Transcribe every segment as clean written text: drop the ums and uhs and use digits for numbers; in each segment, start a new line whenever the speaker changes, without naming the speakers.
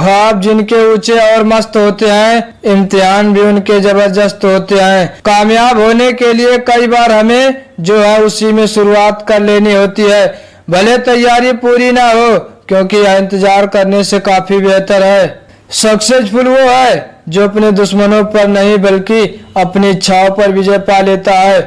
ख्वाब जिनके ऊंचे और मस्त होते हैं, इम्तिहान भी उनके जबरदस्त होते हैं। कामयाब होने के लिए कई बार हमें जो है उसी में शुरुआत कर लेनी होती है, भले तैयारी पूरी ना हो, क्योंकि इंतजार करने से काफी बेहतर है। सक्सेसफुल वो है जो अपने दुश्मनों पर नहीं बल्कि अपनी इच्छाओं पर विजय पा लेता है।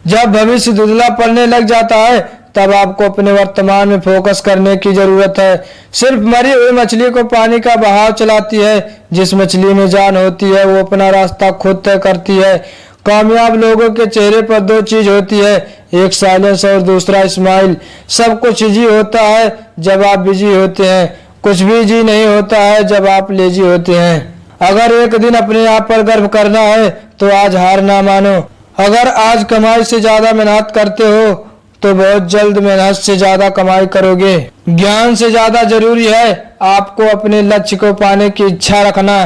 जब भविष्य धुंधला पड़ने लग जाता है तब आपको अपने वर्तमान में फोकस करने की जरूरत है। सिर्फ मरी हुई मछली को पानी का बहाव चलाती है, जिस मछली में जान होती है वो अपना रास्ता खुद तय करती है। कामयाब लोगों के चेहरे पर दो चीज होती है, एक साइलेंस और दूसरा स्माइल। सब कुछ इजी होता है जब आप बिजी होते हैं, कुछ भी इजी नहीं होता है जब आप लेजी होते हैं। अगर एक दिन अपने आप पर गर्व करना है तो आज हार ना मानो। अगर आज कमाई से ज्यादा मेहनत करते हो तो बहुत जल्द मेहनत से ज्यादा कमाई करोगे। ज्ञान से ज्यादा जरूरी है आपको अपने लक्ष्य को पाने की इच्छा रखना।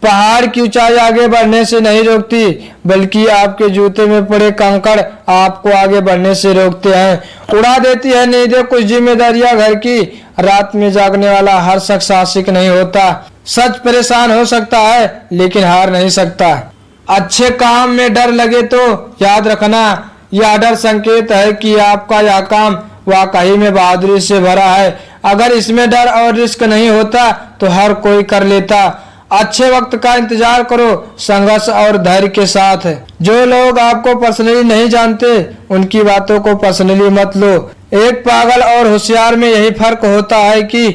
पहाड़ की ऊंचाई आगे बढ़ने से नहीं रोकती, बल्कि आपके जूते में पड़े कंकड़ आपको आगे बढ़ने से रोकते हैं। उड़ा देती है नींदें कुछ जिम्मेदारियां घर की, रात में जागने वाला हर शख्स आशिक नहीं होता। सच परेशान हो सकता है लेकिन हार नहीं सकता। अच्छे काम में डर लगे तो याद रखना, यह डर संकेत है कि आपका यह काम वाकई में बहादुरी से भरा है। अगर इसमें डर और रिस्क नहीं होता तो हर कोई कर लेता। अच्छे वक्त का इंतजार करो, संघर्ष और धैर्य के साथ। जो लोग आपको पर्सनली नहीं जानते उनकी बातों को पर्सनली मत लो। एक पागल और होशियार में यही फर्क होता है कि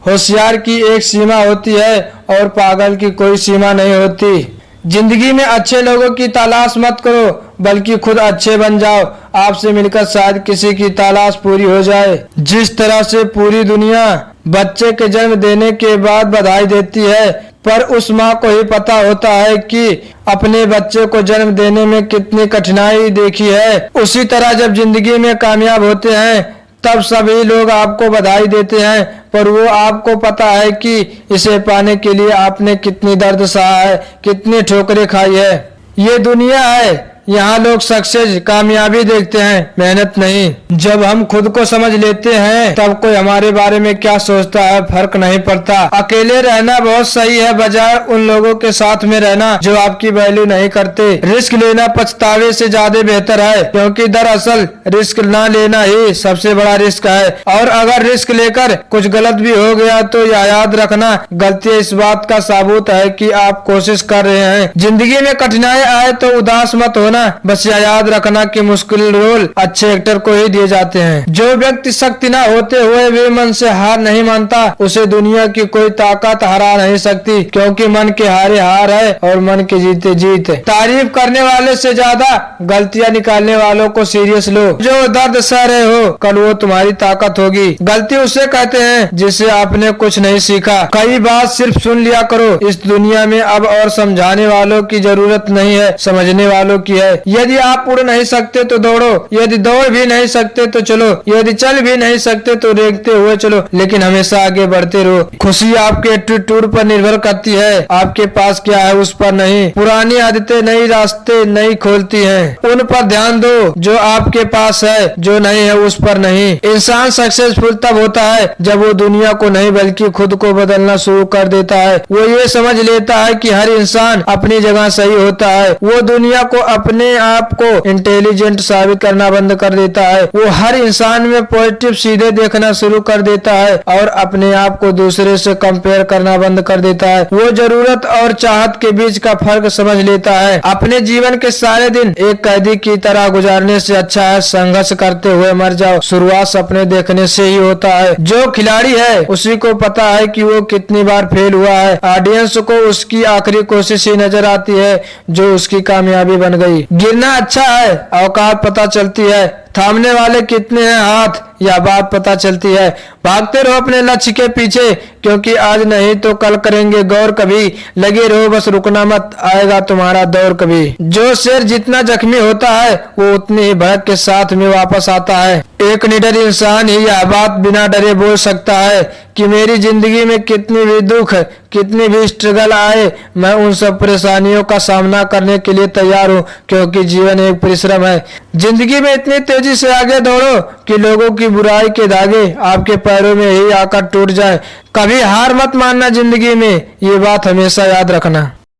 होशियार की एक सीमा होती है और पागल की कोई सीमा नहीं होती। जिंदगी में अच्छे लोगों की तलाश मत करो, बल्कि खुद अच्छे बन जाओ। आपसे मिलकर शायद किसी की तलाश पूरी हो जाए। जिस तरह से पूरी दुनिया बच्चे के जन्म देने के बाद बधाई देती है, पर उस माँ को ही पता होता है कि अपने बच्चे को जन्म देने में कितनी कठिनाई देखी है। उसी तरह जब जिंदगी में कामयाब होते हैं तब सभी लोग आपको बधाई देते हैं, पर वो आपको पता है कि इसे पाने के लिए आपने कितनी दर्द सहा है, कितनी ठोकरें खाई है। ये दुनिया है, यहाँ लोग सक्सेस कामयाबी देखते हैं, मेहनत नहीं। जब हम खुद को समझ लेते हैं तब कोई हमारे बारे में क्या सोचता है फर्क नहीं पड़ता। अकेले रहना बहुत सही है बजाय उन लोगों के साथ में रहना जो आपकी वैल्यू नहीं करते। रिस्क लेना पछतावे से ज्यादा बेहतर है, क्योंकि दरअसल रिस्क ना लेना ही सबसे बड़ा रिस्क है। और अगर रिस्क लेकर कुछ गलत भी हो गया तो यह याद रखना, गलती इस बात का सबूत है कि आप कोशिश कर रहे हैं। जिंदगी में कठिनाई आए तो उदास मत होना, बस यह याद रखना कि मुश्किल रोल अच्छे एक्टर को ही दिए जाते हैं। जो व्यक्ति शक्ति न होते हुए भी मन से हार नहीं मानता, उसे दुनिया की कोई ताकत हरा नहीं सकती, क्योंकि मन के हारे हार है और मन के जीते जीत है। तारीफ करने वाले से ज्यादा गलतियां निकालने वालों को सीरियस लो। जो दर्द सह रहे हो कल वो तुम्हारी ताकत होगी। गलती उसे कहते हैं जिससे आपने कुछ नहीं सीखा। कई बात सिर्फ सुन लिया करो। इस दुनिया में अब और समझाने वालों की जरूरत नहीं है, समझने वालों की है। यदि आप उड़ नहीं सकते तो दौड़ो, यदि दौड़ भी नहीं सकते तो चलो, यदि चल भी नहीं सकते तो रेंगते हुए चलो, लेकिन हमेशा आगे बढ़ते रहो। खुशी आपके एटीट्यूड पर निर्भर करती है, आपके पास क्या है उस पर नहीं। पुरानी आदतें नई रास्ते नहीं खोलती हैं, उन पर ध्यान दो जो आपके पास है, जो नहीं है उस पर नहीं। इंसान सक्सेसफुल तब होता है जब वो दुनिया को नहीं बल्कि खुद को बदलना शुरू कर देता है। वो ये समझ लेता है कि हर इंसान अपनी जगह सही होता है। वो दुनिया को अपने आप को इंटेलिजेंट साबित करना बंद कर देता है। वो हर इंसान में पॉजिटिव सीधे देखना शुरू कर देता है और अपने आप को दूसरे से कंपेयर करना बंद कर देता है। वो जरूरत और चाहत के बीच का फर्क समझ लेता है। अपने जीवन के सारे दिन एक कैदी की तरह गुजारने से अच्छा है संघर्ष करते हुए मर जाओ। शुरुआत सपने देखने से ही होता है। जो खिलाड़ी है उसी को पता है कि वो कितनी बार फेल हुआ है। ऑडियंस को उसकी आखिरी कोशिश ही नजर आती है जो उसकी कामयाबी बन गई। गिरना अच्छा है, औकात पता चलती है। थामने वाले कितने हैं हाथ, यह बात पता चलती है। भागते रहो अपने लक्ष्य के पीछे, क्योंकि आज नहीं तो कल करेंगे गौर कभी। लगे रहो बस रुकना मत, आएगा तुम्हारा दौर कभी। जो शेर जितना जख्मी होता है वो उतनी ही भड़क के साथ में वापस आता है। एक निडर इंसान ही यह बात बिना डरे बोल सकता है कि मेरी जिंदगी में कितनी भी दुख, कितनी भी स्ट्रगल आए, मैं उन सब परेशानियों का सामना करने के लिए तैयार हूँ, क्योंकि जीवन एक परिश्रम है। जिंदगी में इतनी तेजी तेजी से आगे दौड़ो कि लोगों की बुराई के धागे आपके पैरों में ही आकर टूट जाए। कभी हार मत मानना जिंदगी में, ये बात हमेशा याद रखना।